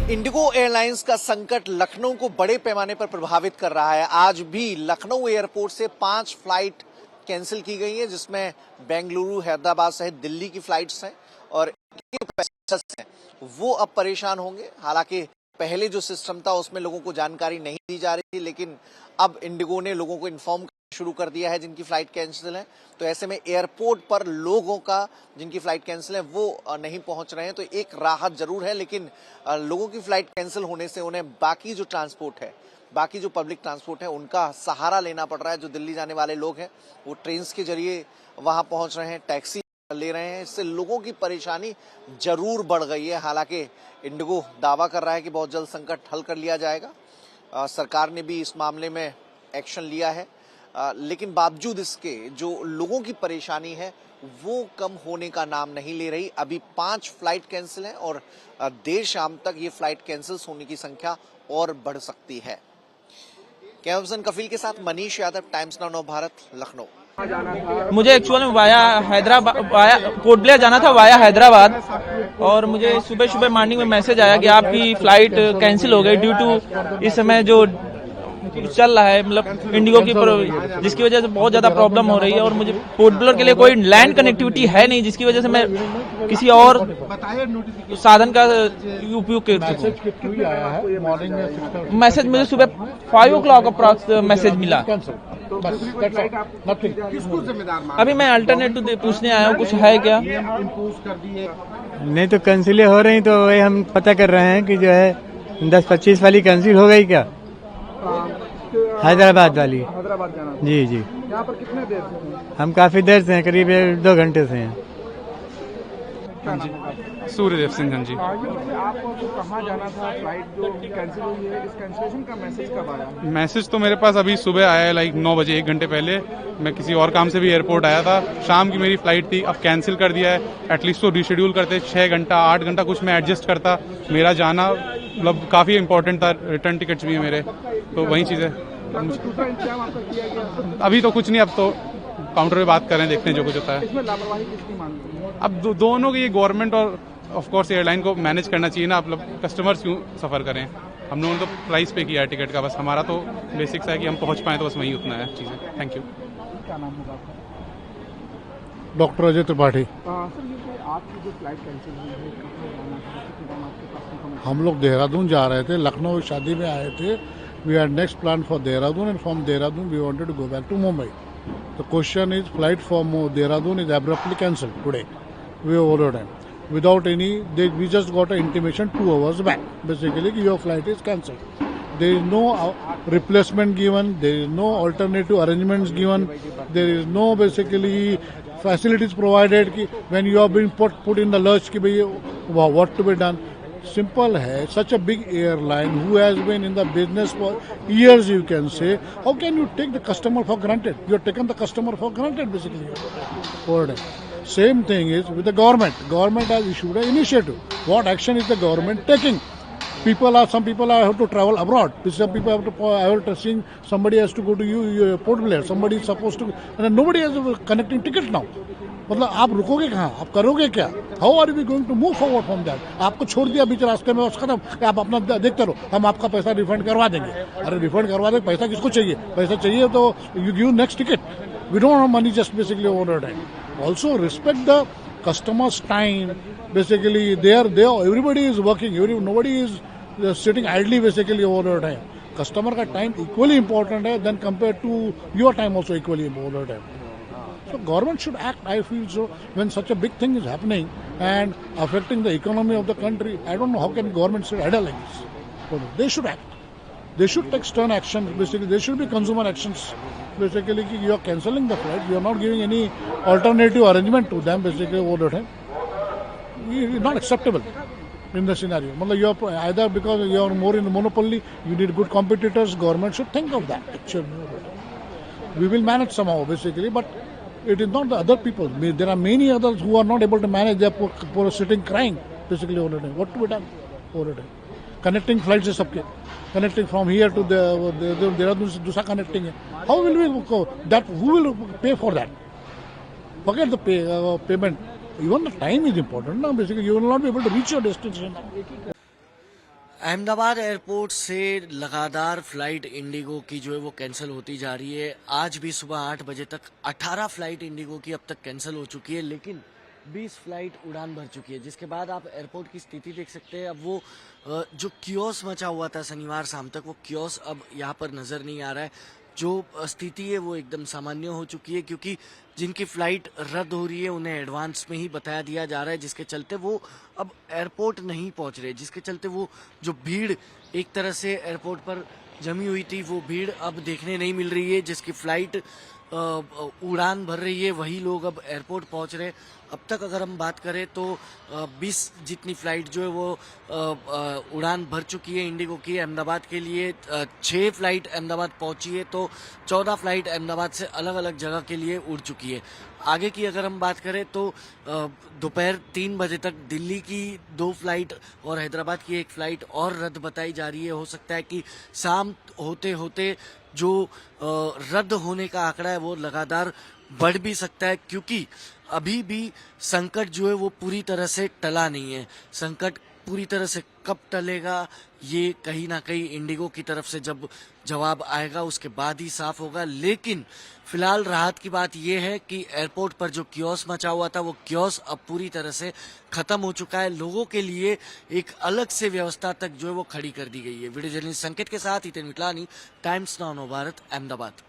Indigo airlines का संकट लखनऊ को बड़े पैमाने पर प्रभावित कर रहा है। आज भी लखनऊ एयरपोर्ट से 5 फ्लाइट कैंसिल की गई है, जिसमें बेंगलुरु, हैदराबाद सहित दिल्ली की फ्लाइट्स हैं और पैसेंजर्स हैं वो अब परेशान होंगे। हालांकि पहले जो सिस्टम था उसमें लोगों को जानकारी नहीं दी जा रही थी, लेकिन अब इंडिगो ने लोगों को इन्फॉर्म शुरू कर दिया है जिनकी फ्लाइट कैंसिल है। तो ऐसे में एयरपोर्ट पर लोगों का जिनकी फ्लाइट कैंसिल है वो नहीं पहुंच रहे हैं, तो एक राहत जरूर है। लेकिन लोगों की फ्लाइट कैंसिल होने से उन्हें बाकी जो ट्रांसपोर्ट है, बाकी जो पब्लिक ट्रांसपोर्ट है, उनका सहारा लेना पड़ रहा है। जो दिल्ली जाने वाले लोग हैं वो ट्रेन के जरिए वहां पहुंच रहे हैं, टैक्सी ले रहे हैं। इससे लोगों की परेशानी जरूर बढ़ गई है। हालांकि इंडिगो दावा कर रहा है कि बहुत जल्द संकट हल कर लिया जाएगा। सरकार ने भी इस मामले में एक्शन लिया है, लेकिन बावजूद इसके जो लोगों की परेशानी है वो कम होने का नाम नहीं ले रही। अभी 5 फ्लाइट कैंसिल हैं और देर शाम तक ये फ्लाइट कैंसिल्स होने की संख्या और बढ़ सकती है। कैमरा कफील के साथ मनीष यादव, टाइम्स नाउ भारत, लखनऊ। मुझे एक्चुअल में via Hyderabad, via port Blair जाना था वाया हैदराबाद, और मुझे सुबह सुबह मॉर्निंग में मैसेज आया कि आपकी फ्लाइट कैंसिल हो गई ड्यू टू इस समय जो चल रहा है, मतलब इंडिगो की, जिसकी वजह से बहुत ज्यादा प्रॉब्लम हो रही है। और मुझे पोर्ट ब्लेयर के लिए कोई लैंड कनेक्टिविटी है नहीं, जिसकी वजह से मैं किसी और साधन का उपयोग कर सकूं। मैसेज मुझे सुबह 5 o'clock अप्रॉक्स मैसेज मिला। अभी मैं अल्टरनेटिव पूछने आया हूँ, कुछ है क्या? नहीं तो कैंसिल हो रही, तो वही हम पता कर रहे हैं कि जो है 10-25 वाली कैंसिल हो गई क्या? हैदराबाद वाली। हैदराबाद जाना था। जी जी। यहाँ पर कितने देर से? हम काफी देर से हैं, करीब 2 घंटे से हैं। सूर्यदेव सिंह। हाँ जी। आपको तो कहाँ जाना था? फ्लाइट जो कैंसिल हुई है, इस कैंसिलेशन का मैसेज कब आया? मैसेज तो मेरे पास अभी सुबह आया है, लाइक 9 बजे, 1 घंटे पहले। मैं किसी और काम से भी एयरपोर्ट आया था। शाम की मेरी फ्लाइट थी, अब कैंसिल कर दिया है। एटलीस्ट तो रिशेड्यूल करते 6 घंटा 8 घंटा कुछ मैं एडजस्ट करता। मेरा जाना मतलब काफ़ी इंपॉर्टेंट था, रिटर्न टिकट्स भी हैं मेरे, तो वही चीज़ें। दूसरा इंतजाम आपका किया गया? अभी तो कुछ नहीं, अब तो काउंटर पे बात करें, देखते हैं जो कुछ होता है। इसमें लापरवाही किसकी मानते हैं? अब दोनों की, ये गवर्नमेंट और ऑफ कोर्स एयरलाइन को मैनेज करना चाहिए ना। मतलब कस्टमर्स क्यों सफ़र करें? हम लोगों ने तो प्राइस पे किया है टिकट का, बस हमारा तो बेसिक्स है कि हम पहुंच पाएँ, तो बस वही उतना है चीज़ें। Thank you. क्या नाम होगा आपका? डॉक्टर अजय त्रिपाठी। सर, ये आपकी जो फ्लाइट कैंसिल हुई है, कहाँ जाना था, कितने टाइम आपके पास इन्फॉर्मेशन? हम लोग देहरादून जा रहे थे, लखनऊ शादी में आए थे। We are next plan for Dehradun and from Dehradun we wanted to go back to Mumbai. The question is flight from Dehradun is abruptly cancelled today. We over time without any, we just got an intimation 2 hours back basically your flight is cancelled. There is no replacement given, there is no alternative arrangements given, there is no basically facilities provided ki when you have been put in the lurch ki bhai what to be done. Simple hai, such a big airline who has been in the business for years, you can say, how can you take the customer for granted? You have taken the customer for granted basically. Same thing is with the government. Government has issued an initiative. What action is the government taking? Some people have to travel abroad. Some people have to, I was seeing somebody has to go to Port Blair. Somebody is supposed to, and nobody has a connecting ticket now. मतलब आप रुकोगे कहाँ? आप करोगे क्या? How are we going to move forward from that? आपको छोड़ दिया बीच रास्ते में, बस खत्म, आप अपना देखते रहो, हम आपका पैसा रिफंड करवा देंगे। अरे रिफंड करवा देंगे, पैसा किसको चाहिए? पैसा चाहिए तो you give next ticket. We don't have money just basically over time. Also respect the customer's time. Basically, everybody is working. Nobody is sitting idly basically over time. Customer का time equally important है than compared to your time also equally over time. So government should act. I feel so. When such a big thing is happening and affecting the economy of the country, I don't know how can government sit idle like this. But they should act. They should take stern action. Basically, there should be consumer actions. Basically, you are cancelling the flight. You are not giving any alternative arrangement to them. Basically, over the time, it is not acceptable in the scenario. You are either because you are more in the monopoly, you need good competitors. Government should think of that. We will manage somehow, basically, but it is not the other people. There are many others who are not able to manage. They are poor sitting crying. Basically, over the time, what to be done over the time? Connecting flights is सबके, connecting from here to Dehradun से दूसरा connecting है. How will we go that? Who will pay for that? Forget the payment. Even the time is important. Now, basically, you will not be able to reach your destination. Ahmedabad airport से लगातार flight Indigo की जो है वो cancel होती जा रही है। आज भी सुबह 8 बजे तक 18 फ्लाइट इंडिगो की अब तक कैंसिल हो चुकी है, लेकिन 20 फ्लाइट उड़ान भर चुकी है, जिसके बाद आप एयरपोर्ट की स्थिति देख सकते हैं। अब वो जो कियोस मचा हुआ था शनिवार शाम तक, वो कियोस अब यहाँ पर नजर नहीं आ रहा है। जो स्थिति है वो एकदम सामान्य हो चुकी है, क्योंकि जिनकी फ्लाइट रद्द हो रही है उन्हें एडवांस में ही बताया दिया जा रहा है, जिसके चलते वो अब एयरपोर्ट नहीं पहुंच रहे, जिसके चलते वो जो भीड़ एक तरह से एयरपोर्ट पर जमी हुई थी वो भीड़ अब देखने नहीं मिल रही है। जिसकी फ्लाइट उड़ान भर रही है वही लोग अब एयरपोर्ट पहुंच रहे हैं। अब तक अगर हम बात करें तो 20 जितनी फ्लाइट जो है वो उड़ान भर चुकी है इंडिगो की अहमदाबाद के लिए। 6 फ्लाइट अहमदाबाद पहुंची है, तो 14 फ्लाइट अहमदाबाद से अलग अलग जगह के लिए उड़ चुकी है। आगे की अगर हम बात करें तो दोपहर 3 बजे तक दिल्ली की 2 फ्लाइट और हैदराबाद की 1 फ्लाइट और रद्द बताई जा रही है। हो सकता है कि शाम होते होते जो रद्द होने का आंकड़ा है वो लगातार बढ़ भी सकता है, क्योंकि अभी भी संकट जो है वो पूरी तरह से टला नहीं है। संकट पूरी तरह से कब टलेगा ये कहीं ना कहीं इंडिगो की तरफ से जब जवाब आएगा उसके बाद ही साफ होगा। लेकिन फिलहाल राहत की बात यह है कि एयरपोर्ट पर जो कियोस मचा हुआ था वो कियोस अब पूरी तरह से खत्म हो चुका है। लोगों के लिए एक अलग से व्यवस्था तक जो है वो खड़ी कर दी गई है। वीडियो जर्नलिस्ट संकेत के साथ हितेन मिटलानी, टाइम्स नाउ नवभारत, अहमदाबाद।